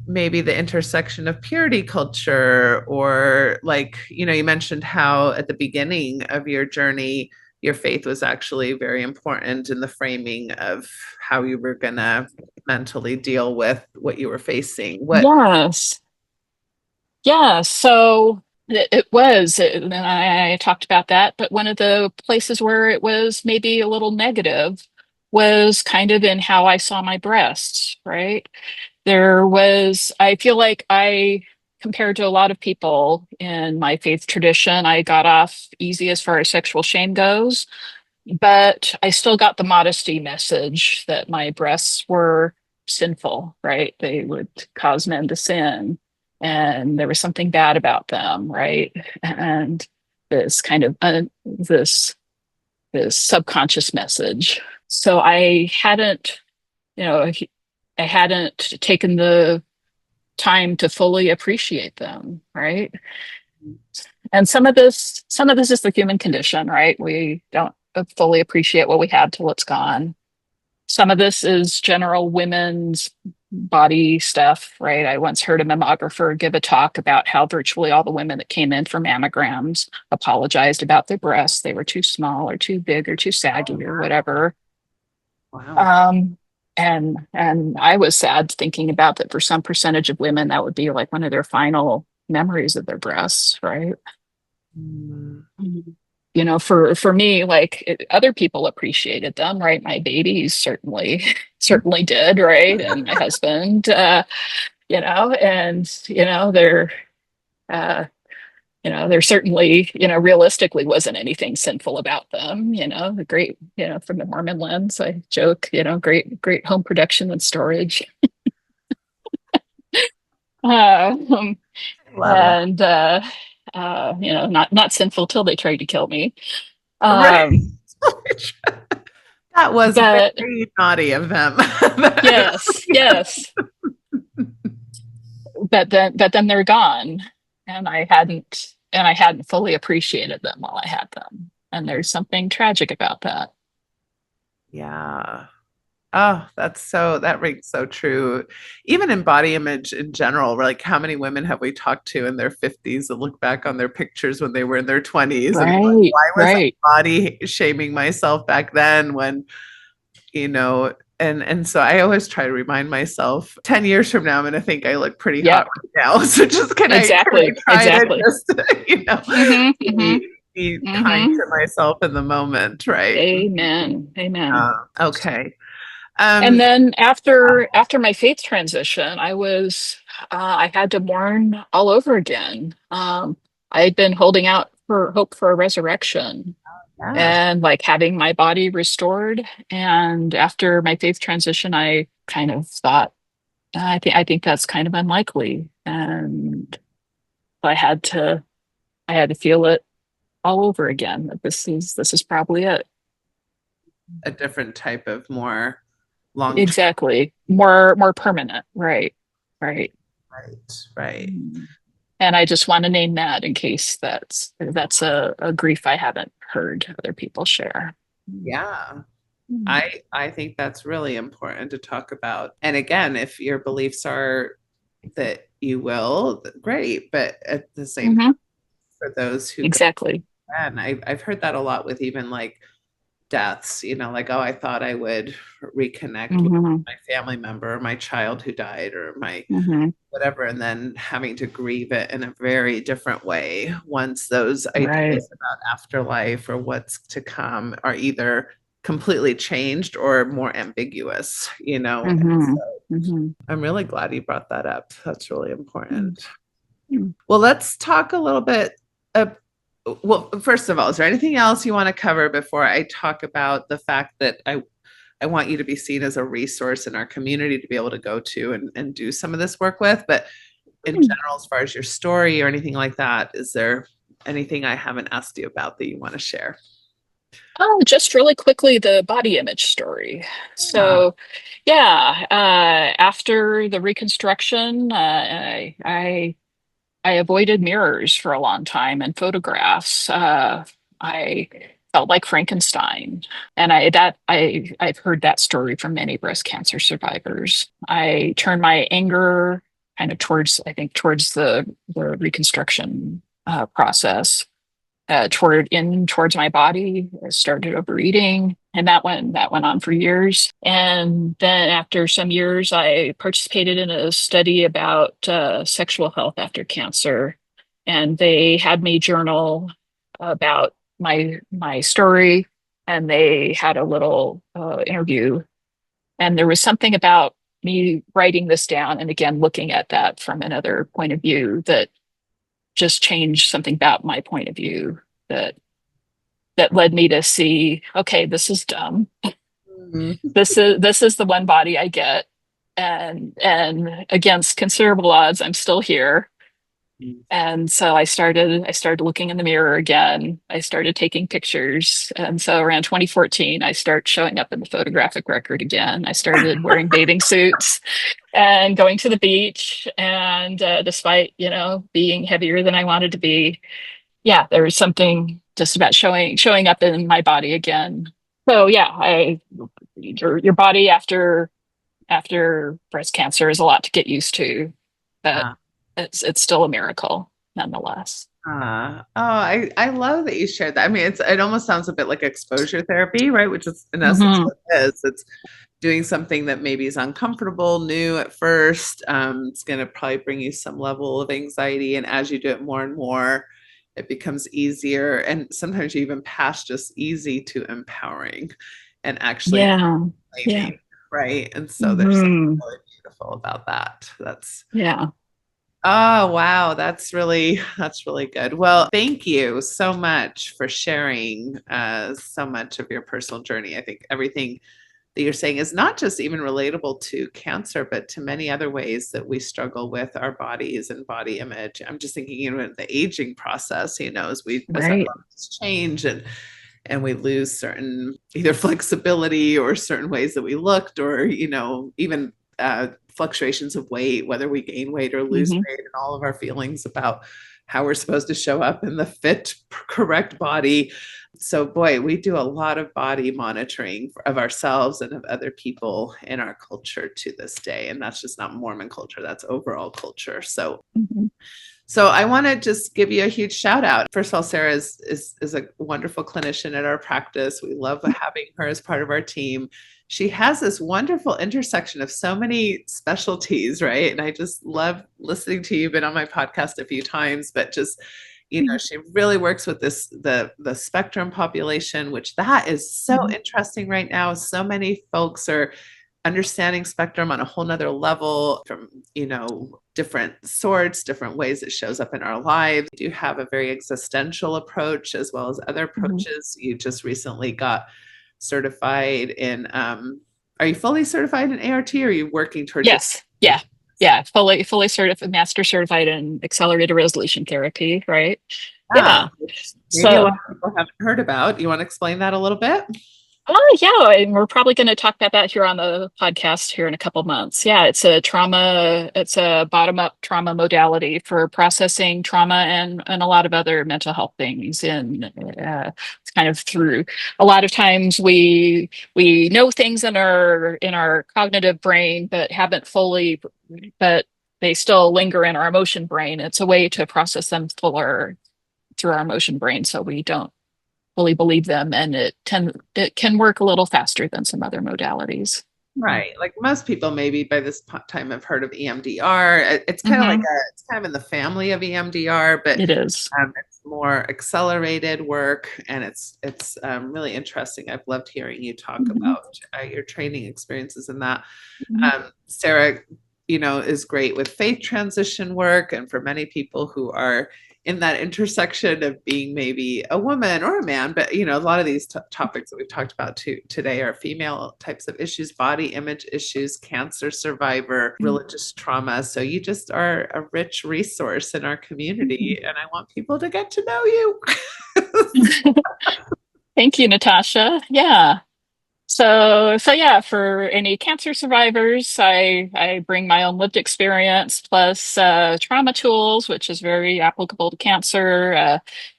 maybe the intersection of purity culture, or like, you mentioned how at the beginning of your journey, your faith was actually very important in the framing of how you were going to mentally deal with what you were facing. What? Yes. Yeah. So it was, and I talked about that, but one of the places where it was maybe a little negative was kind of in how I saw my breasts, right? I feel like compared to a lot of people in my faith tradition, I got off easy as far as sexual shame goes, but I still got the modesty message that my breasts were sinful, right? They would cause men to sin, and there was something bad about them, right? And this kind of this subconscious message. So you know, I hadn't taken the time to fully appreciate them, right? And some of this is the human condition, right? We don't fully appreciate what we have till it's gone. Some of this is general women's body stuff, right? I once heard a mammographer give a talk about how virtually all the women that came in for mammograms apologized about their breasts. They were too small or too big or too saggy or whatever. Wow. And I was sad thinking about that for some percentage of women, that would be like one of their final memories of their breasts, right? Mm. For me, like other people appreciated them, right? My babies certainly did, right? And my husband, and uh, there certainly, realistically wasn't anything sinful about them. The great, from the Mormon lens, I joke, great home production and storage. Um, Love that. and not sinful till they tried to kill me. Right. Um, That was but very naughty of them. yes, yes. But then they're gone, and I hadn't fully appreciated them while I had them. And there's something tragic about that. Yeah. Oh, that rings so true. Even in body image in general, like how many women have we talked to in their 50s that look back on their pictures when they were in their 20s and be like, Right, why was right. I body shaming myself back then when, and so I always try to remind myself 10 years from now, I'm going to think I look pretty hot Yep, right now. So just can I exactly, try to exactly. just, Hmm. Hmm. be kind Hmm. to myself in the moment, right? Amen. Amen. Okay. And Um, then after my faith transition, I had to mourn all over again. I had been holding out for hope for a resurrection yeah. and like having my body restored. And after my faith transition, I kind of thought, I think that's kind of unlikely. And I had to feel it all over again, that this is probably it. A different type of more long term. Exactly. More permanent. Right. Right. Right. And I just want to name that in case that's a grief I haven't heard other people share. Yeah. Mm. I think that's really important to talk about. And again, if your beliefs are that you will, great. But at the same Mhm. time, for those who go, Exactly. and I've heard that a lot with even like deaths, like, oh, I thought I would reconnect with Hmm. my family member, or my child who died, or my Hmm. whatever, and then having to grieve it in a very different way once those Right. ideas about afterlife or what's to come are either completely changed or more ambiguous, And Hmm. so Hmm. I'm really glad you brought that up. That's really important. Hmm. Well, let's talk a little bit. Well, first of all, is there anything else you want to cover before I talk about the fact that I want you to be seen as a resource in our community to be able to go to and do some of this work with? But in general, as far as your story or anything like that, is there anything I haven't asked you about that you want to share? Oh, just really quickly, the body image story. Ah, So, yeah, after the reconstruction, I avoided mirrors for a long time and photographs. I felt like Frankenstein, and I've heard that story from many breast cancer survivors. I turned my anger kind of towards the reconstruction process, towards my body. I started overeating, and that went on for years. And then after some years, I participated in a study about sexual health after cancer, and they had me journal about my story, and they had a little interview, and there was something about me writing this down, and again looking at that from another point of view, that just changed something about my point of view, that led me to see, okay, this is dumb. mhm. This is the one body I get, and against considerable odds, I'm still here. And so I started looking in the mirror again. I started taking pictures. And so around 2014, I start showing up in the photographic record again. I started wearing bathing suits and going to the beach. And despite, being heavier than I wanted to be, yeah, there was something just about showing up in my body again. So yeah, your body after breast cancer is a lot to get used to, but Ah, it's still a miracle nonetheless. I love that you shared that. I mean, it almost sounds a bit like exposure therapy, right? Which is in essence Hmm. what it is. It's doing something that maybe is uncomfortable, new at first. It's going to probably bring you some level of anxiety, and as you do it more and more, it becomes easier, and sometimes even past just easy to empowering, and actually Yeah. Yeah. claiming, right? And so there's something Hmm. really beautiful about that. That's Yeah. Oh, wow. That's really good. Well, thank you so much for sharing so much of your personal journey. I think everything that you're saying is not just even relatable to cancer, but to many other ways that we struggle with our bodies and body image. I'm just thinking, the aging process, as our Right. bodies change and we lose certain either flexibility or certain ways that we looked, or even fluctuations of weight, whether we gain weight or lose Hmm. weight, and all of our feelings about how we're supposed to show up in the fit correct body. So boy, we do a lot of body monitoring of ourselves and of other people in our culture to this day, and that's just not Mormon culture, that's overall culture. Hmm. So I want to just give you a huge shout out. First of all, Sara is a wonderful clinician at our practice. We love having her as part of our team. She has this wonderful intersection of so many specialties, right? And I just love listening to you. Been on my podcast a few times, but just she really works with the spectrum population, which that is so Hmm. interesting right now. So many folks are understanding spectrum on a whole nother level, from different sorts, different ways it shows up in our lives. You have a very existential approach as well as other Hmm. approaches. You just recently got certified in are you fully certified in ART, or are you working towards your Yes. Yeah, fully certified, master certified in accelerated resolution therapy, right? Yeah. Which maybe a So, lot of people haven't heard about. You want to explain that a little bit? yeah, and we're probably going to talk about that here on the podcast here in a couple months. Yeah, it's a bottom-up trauma modality for processing trauma and a lot of other mental health things. And it's kind of through a lot of times we know things in our cognitive brain, but haven't fully, but they still linger in our emotion brain. It's a way to process them fuller through our emotion brain, so we don't fully believe them, and it can work a little faster than some other modalities. Right. Like most people maybe by this time have heard of EMDR. It's kind of like Hmm. it's kind of in the family of EMDR, but It is. it's more accelerated work, and it's really interesting. I've loved hearing you talk Mhm. about your training experiences in that. Mhm. Sarah, is great with faith transition work, and for many people who are in that intersection of being maybe a woman or a man, but a lot of these topics that we've talked about today are female types of issues, body image issues, cancer survivor, religious trauma. So you just are a rich resource in our community, and I want people to get to know you. Thank you, Natasha. Yeah. So yeah, for any cancer survivors, I bring my own lived experience plus trauma tools, which is very applicable to cancer.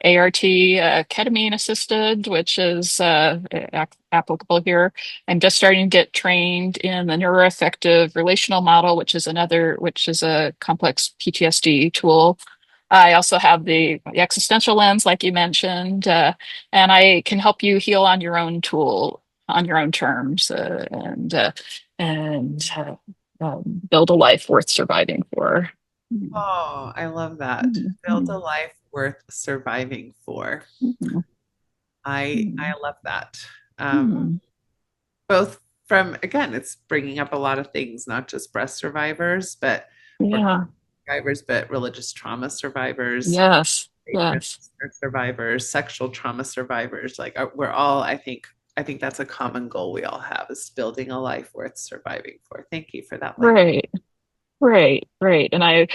ART, ketamine assisted, which is applicable here. I'm just starting to get trained in the neuroaffective relational model, which is a complex PTSD tool. I also have the existential lens, like you mentioned, and I can help you heal on your own on your own terms, and build a life worth surviving for. Oh, I love that. Build a Mhm. life worth surviving for. Mhm. I love that. Mhm. Both from, again, it's bringing up a lot of things, not just breast survivors, but or Yeah. survivors, but religious trauma survivors, Yes. sacred Yes. survivors, sexual trauma survivors. Like we're all, I think that's a common goal we all have, is building a life worth surviving for. Thank you for that language. Right. Right. And I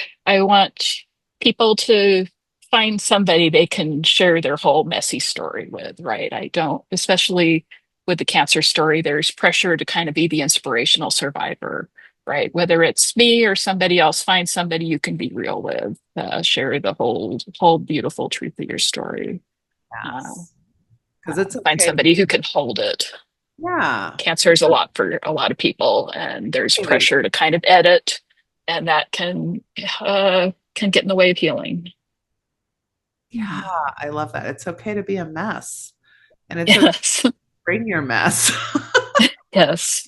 want people to find somebody they can share their whole messy story with, right? I don't, especially with the cancer story, there's pressure to kind of be the inspirational survivor, right? Whether it's me or somebody else, find somebody you can be real with, share the whole beautiful truth of your story. Uh, Yes. Because it's Find okay. somebody who can hold it. Yeah. Cancer is a lot for a lot of people, and there's Totally. pressure to kind of edit, and that can get in the way of healing. Yeah. I love that. It's okay to be a mess. And it's okay to Yes, bring your mess. yes,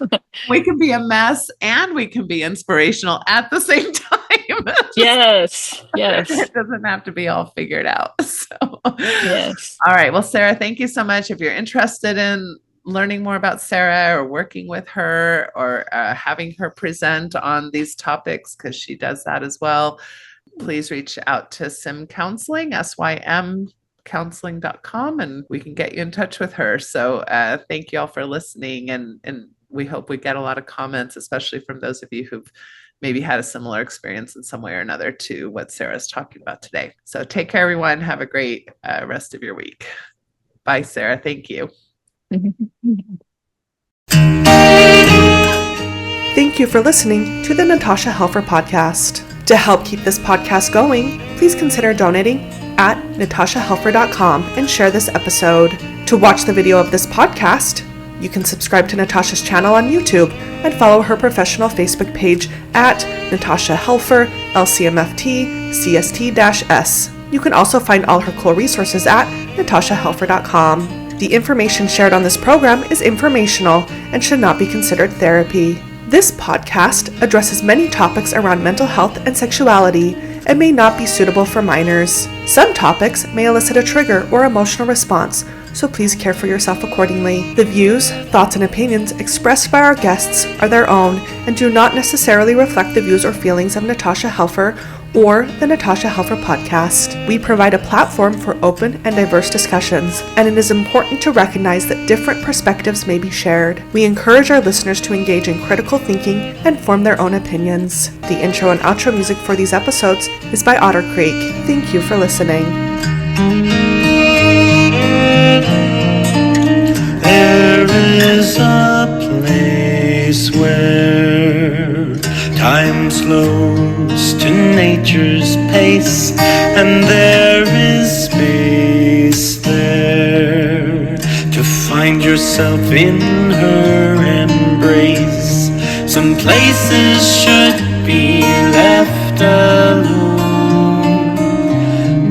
We can be a mess and we can be inspirational at the same time. yes, yes, It doesn't have to be all figured out. So, yes. all right. Well, Sarah, thank you so much. If you're interested in learning more about Sarah or working with her or having her present on these topics, because she does that as well, please reach out to Sim Counseling, SYM counseling.com, and we can get you in touch with her. So thank you all for listening, and we hope we get a lot of comments, especially from those of you who've maybe had a similar experience in some way or another to what Sarah's talking about today. So take care, everyone. Have a great rest of your week. Bye, Sarah. Thank you. Thank you for listening to the Natasha Helfer Podcast. To help keep this podcast going, please consider donating at natashahelfer.com and share this episode. To watch the video of this podcast, you can subscribe to Natasha's channel on YouTube and follow her professional Facebook page at Natasha Helfer, LCMFT, CST-S. You can also find all her cool resources at natashahelfer.com. The information shared on this program is informational and should not be considered therapy. This podcast addresses many topics around mental health and sexuality and may not be suitable for minors. Some topics may elicit a trigger or emotional response, so please care for yourself accordingly. The views, thoughts, and opinions expressed by our guests are their own and do not necessarily reflect the views or feelings of Natasha Helfer or the Natasha Helfer Podcast. We provide a platform for open and diverse discussions, and it is important to recognize that different perspectives may be shared. We encourage our listeners to engage in critical thinking and form their own opinions. The intro and outro music for these episodes is by Otter Creek. Thank you for listening. There is a place where time slows to nature's pace, and there is space there to find yourself in her embrace. Some places should be left alone.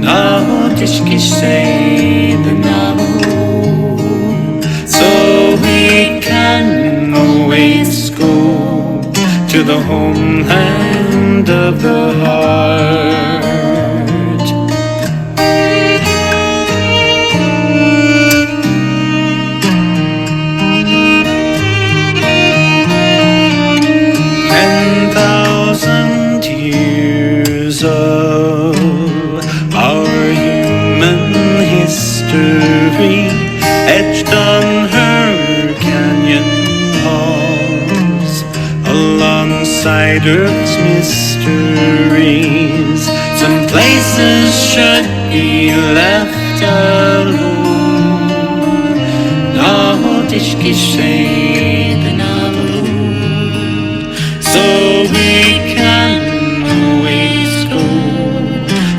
Na tishki say the namo, so we can always go to the homeland of the heart. 10,000 years of our human history etched on her canyon walls, alongside Earth's mysteries. Some places should be left alone. No tishki shade namu, so we can always go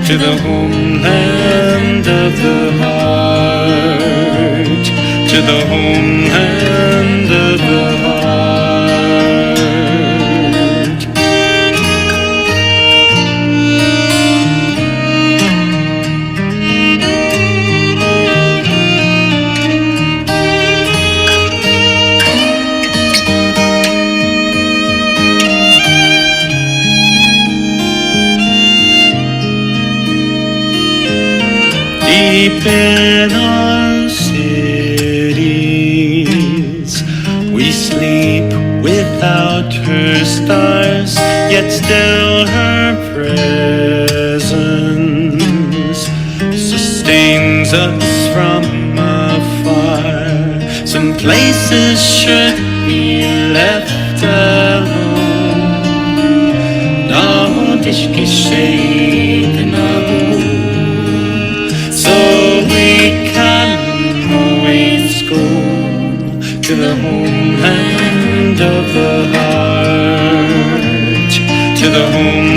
to the homeland of the heart, to the homeland of the heart. Deep in our cities, we sleep without her stars, yet still her presence sustains us from afar. Some places should be left alone. No tishki shade nabu, so we can always go to the homeland of the heart, to the home